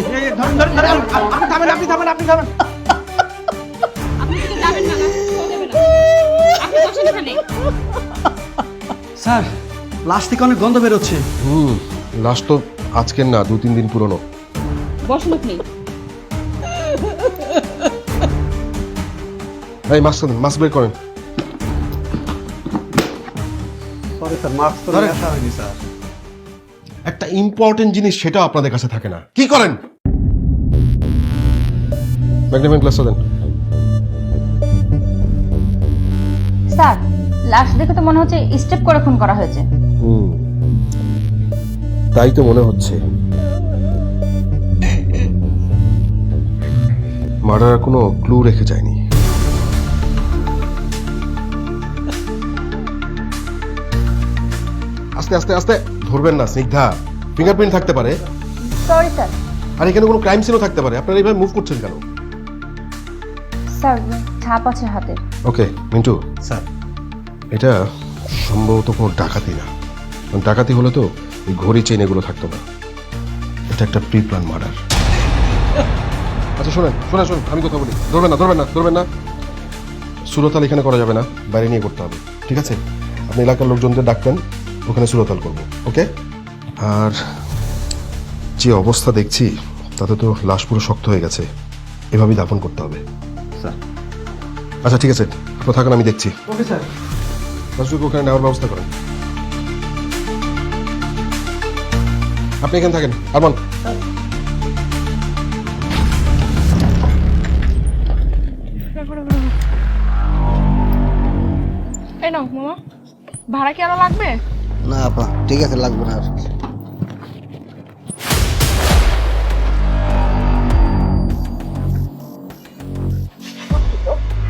ধরেন ধরেন ধরেন, আপনি থামেন আপনি থামেন আপনি থামেন। আপনি কিন্তু যাবেন না, কেউ যাবে না। আপনি বসেন এখানে। স্যার লাশ থেকে অনেক গন্ধ বেরোচ্ছে। লাশ তো আজকের না, 2-3 দিন পুরনো। বসুন আপনি। এই মাস্ক বের করেন। সরি স্যার, মাস্ক তো ধরেন। আসা হয়নি স্যার। একটা ইম্পর্টেন্ট জিনিস সেটাও আপনাদের কাছে থাকে না। কি করেন? ম্যাগনেসিয়াম গ্লাসটা দেন। স্যার লাশ দেখে তো মনে হচ্ছে স্টেপ করে খুন করা হয়েছে। তাই তো মনে হচ্ছে। মার্ডার কোনো ক্লু রেখে যায়নি। আস্তে আস্তে আস্তে, ধরবেন না স্নিগ্ধা, ফিঙ্গারপ্রিন্ট থাকতে পারে। Sorry sir. আর এখানে কোনো ক্রাইম সিনও থাকতে পারে। আপনারা এইভাবে মুভ করছেন কেন? স্যার ছাপ আছে হাতে। ওকে মিন্টু, স্যার এটা সম্ভবত কোনো ডাকাতি না। কারণ ডাকাতি হলে তো এই ঘড়ি চেন এগুলো থাকতো না। এটা একটা প্রি প্ল্যান মার্ডার। আচ্ছা শোনেন শোনেন শোনেন, আমি কথা বলি। ধরবেন না। সুরতাল এখানে করা যাবে না, বাইরে নিয়ে করতে হবে। ঠিক আছে? আপনি এলাকার লোকজনদের ডাকবেন, ওখানে সুরতাল করবো। ওকে? আর যে অবস্থা দেখছি তাতে তো লাশ পুরো শক্ত হয়ে গেছে। এভাবেই দাফন করতে হবে। স্যার। আচ্ছা ঠিক আছে, আপনার থাকেন, আমি দেখছি। Okay sir. লাশগুলোকে ওখানে নেওয়ার ব্যবস্থা করেন। আপনি এখানে থাকেন। আরমান, এই নাও মামা, ভাড়া কি আরো লাগবে? না আপা, ঠিক আছে, লাগবে না আর।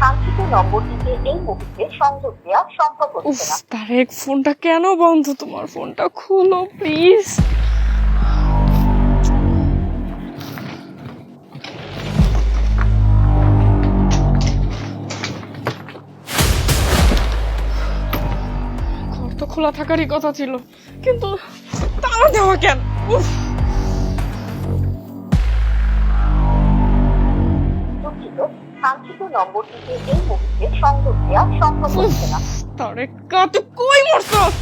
কাঙ্ক্ষিত নম্বরটিতে এই মুহূর্তে সংযোগ দেওয়া সম্ভব উফ হচ্ছে না। তারেক, ফোনটা কেন বন্ধ? তোমার ফোনটা খুলো প্লিজ। ঘর তো খোলা থাকারই কথা ছিল, কিন্তু তালা দেওয়া কেন? উফ। দুঃখিত, কাঙ্ক্ষিত নম্বরটিতে এই মুহূর্তে সংযোগ দেওয়া সম্ভব হচ্ছে না। তারেক তুই কই মরছস?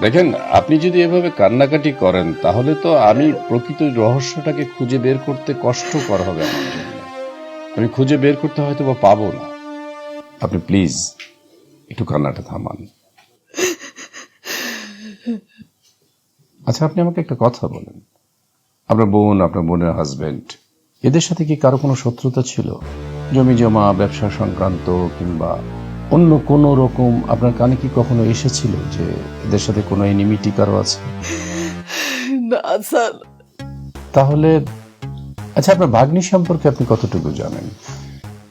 দেখেন, আপনি যদি এভাবে কান্নাকাটি করেন তাহলে তো আমি প্রকৃত রহস্যটাকে খুঁজে বের করতে কষ্টকর হবে আমার জন্য। আমি খুঁজে বের করতে হয়তো বা পাবো না। আপনি প্লিজ একটু কান্নাটা থামান। আচ্ছা আপনি আমাকে একটা কথা বলেন, আপনার বোন, আপনার বোনের হাজবেন্ড, এদের সাথে কি কারো কোনো শত্রুতা ছিল? জমি জমা, ব্যবসা সংক্রান্ত কিংবা অন্য কোনো রকম আপনার কানে কি কখনো এসেছিল যে এদের সাথে কোনো এনিমিটি কারো আছে? না স্যার। তাহলে আচ্ছা, আপনার ভাগ্নি সম্পর্কে আপনি কতটুকু জানেন?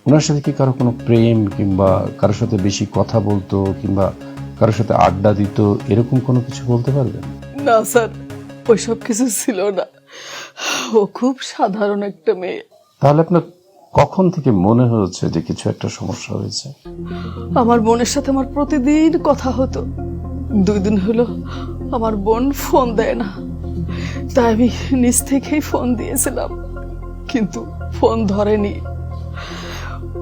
ওনার সাথে কি কারো কোনো প্রেম কিংবা কারোর সাথে বেশি কথা বলতো কিংবা কারোর সাথে আড্ডা দিত, এরকম কোনো কিছু বলতে পারবেন? না স্যার, ওইসব কিছু ছিল না। ও খুব সাধারণ একটা মেয়ে। তাহলে আপনার কখন থেকে মনে হচ্ছে যে কিছু একটা সমস্যা হয়েছে? আমার বোনের সাথে আমার প্রতিদিন কথা হতো। 2 দিন হলো আমার বোন ফোন দেয় না, তাই আমি নিজ থেকেই ফোন দিয়েছিলাম, কিন্তু ফোন ধরেনি।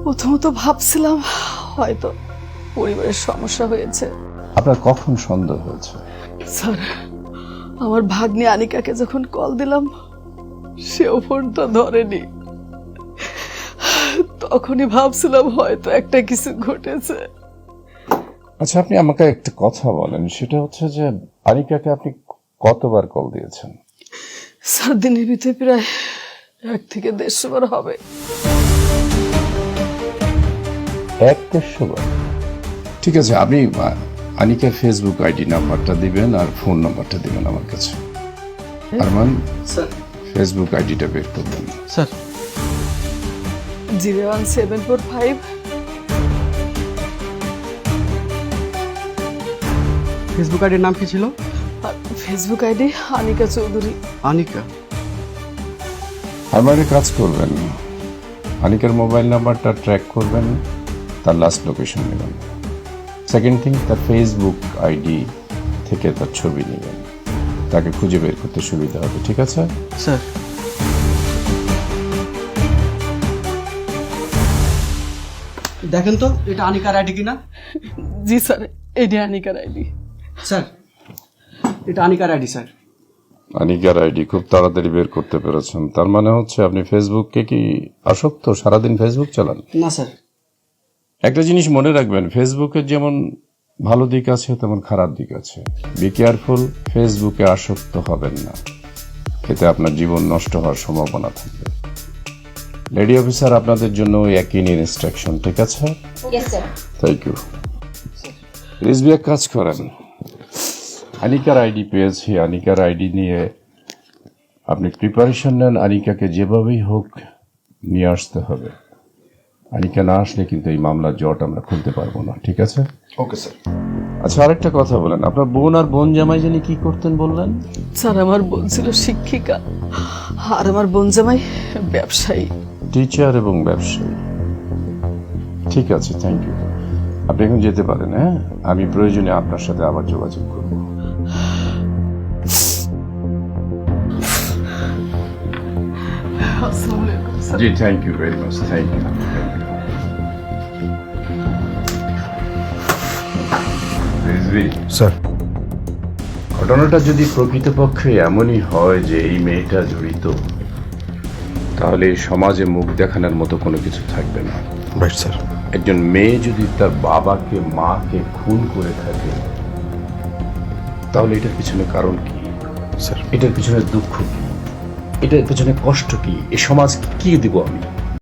প্রথমত ভাবছিলাম হয়তো পরিবারের সমস্যা হয়েছে। আপনার কখন সন্দেহ হয়েছে? স্যার, আমার ভাগ্নি আনিকাকে যখন কল দিলাম সেও ফোনটা ধরেনি। তখনই ভাবছিলাম হয়তো একটা কিছু ঘটেছে। আচ্ছা আপনি আমাকে একটা কথা বলেন, সেটা হচ্ছে যে আনিকাকে আপনি কতবার কল দিয়েছেন? স্যার দিনের ভিতরে প্রায় 1 থেকে 150 বার হবে। 1-150 বার? ঠিক আছে, আপনি আনিকার ফেসবুক আইডি নাম্বারটা দিবেন আর ফোন নাম্বারটা দিবেন আমার কাছে। আরমান, স্যার। ফেসবুক আইডিটা বের করবেন। স্যার। 01745। ফেসবুক আইডির নাম কি ছিল? আর ফেসবুক আইডি আনিকা চৌধুরী। আনিকা? আমার একটা কাজ করবেন, আনিকার মোবাইল নাম্বারটা ট্র্যাক করবেন, তার লাস্ট লোকেশন নেবেন। সেকেন্ড থিং, তার ফেসবুক আইডি থেকে তার ছবি নেবেন, তাকে খুঁজে বের করতে সুবিধা হবে। ঠিক আছে স্যার, দেখেন তো এটা আনিকার আইডি কিনা। জি স্যার, এটি আনিকার আইডি। স্যার, এটা আনিকার আইডি স্যার। আনিকার আইডি খুব তাড়াতাড়ি বের করতে পেরেছেন, তার মানে হচ্ছে আপনি ফেসবুককে কি আসক্ত, সারাদিন ফেসবুক চালান? না স্যার। একটা জিনিস মনে রাখবেন, ফেসবুকের যেমন ভালো দিক আছে তেমন খারাপ দিক আছে। বি কেয়ারফুল, ফেসবুকে আসক্ত হবেন না, এতে আপনার জীবন নষ্ট হওয়ার সম্ভাবনা থাকবে। লেডি অফিসার, আপনাদের জন্য ওই একই ইনস্ট্রাকশন। ঠিক আছে? Thank you. রিজভি, এক কাজ করেন, আনিকার আইডি পেয়েছি, আনিকার আইডি নিয়ে আপনি প্রিপারেশন নেন। আনিকাকে যেভাবেই হোক নিয়ে আসতে হবে। আনিকা না আসলে কিন্তু এই মামলার জট আমরা খুলতে পারবো না। ঠিক আছে? Okay sir. আচ্ছা, আরেকটা কথা বলেন, আপনার বোন আর বোন জামাই জানি কি করতেন বললেন? স্যার, আমার বোন ছিল শিক্ষিকা আর আমার বোন জামাই ব্যবসায়ী। টিচার এবং ব্যবসায়ী। ঠিক আছে, থ্যাংক ইউ। আপনি এখন যেতে পারেন। হ্যাঁ, আমি প্রয়োজনে আপনার সাথে আবার যোগাযোগ করব। আসসালামু আলাইকুম স্যার। জি, thank you very much, thank you. Sir, ঘটনাটা যদি প্রকৃতপক্ষে এমনই হয় যে এই মেয়েটা জড়িত, তাহলে এই সমাজে মুখ দেখানোর মতো কোনো কিছু থাকবে না। Right sir. একজন মেয়ে যদি তার বাবাকে মাকে খুন করে থাকে, তাহলে এটার পিছনে কারণ কি স্যার, এটার পিছনে দুঃখ কি, এটার পিছনে কষ্ট কি, এ সমাজকে কি দিব আমি?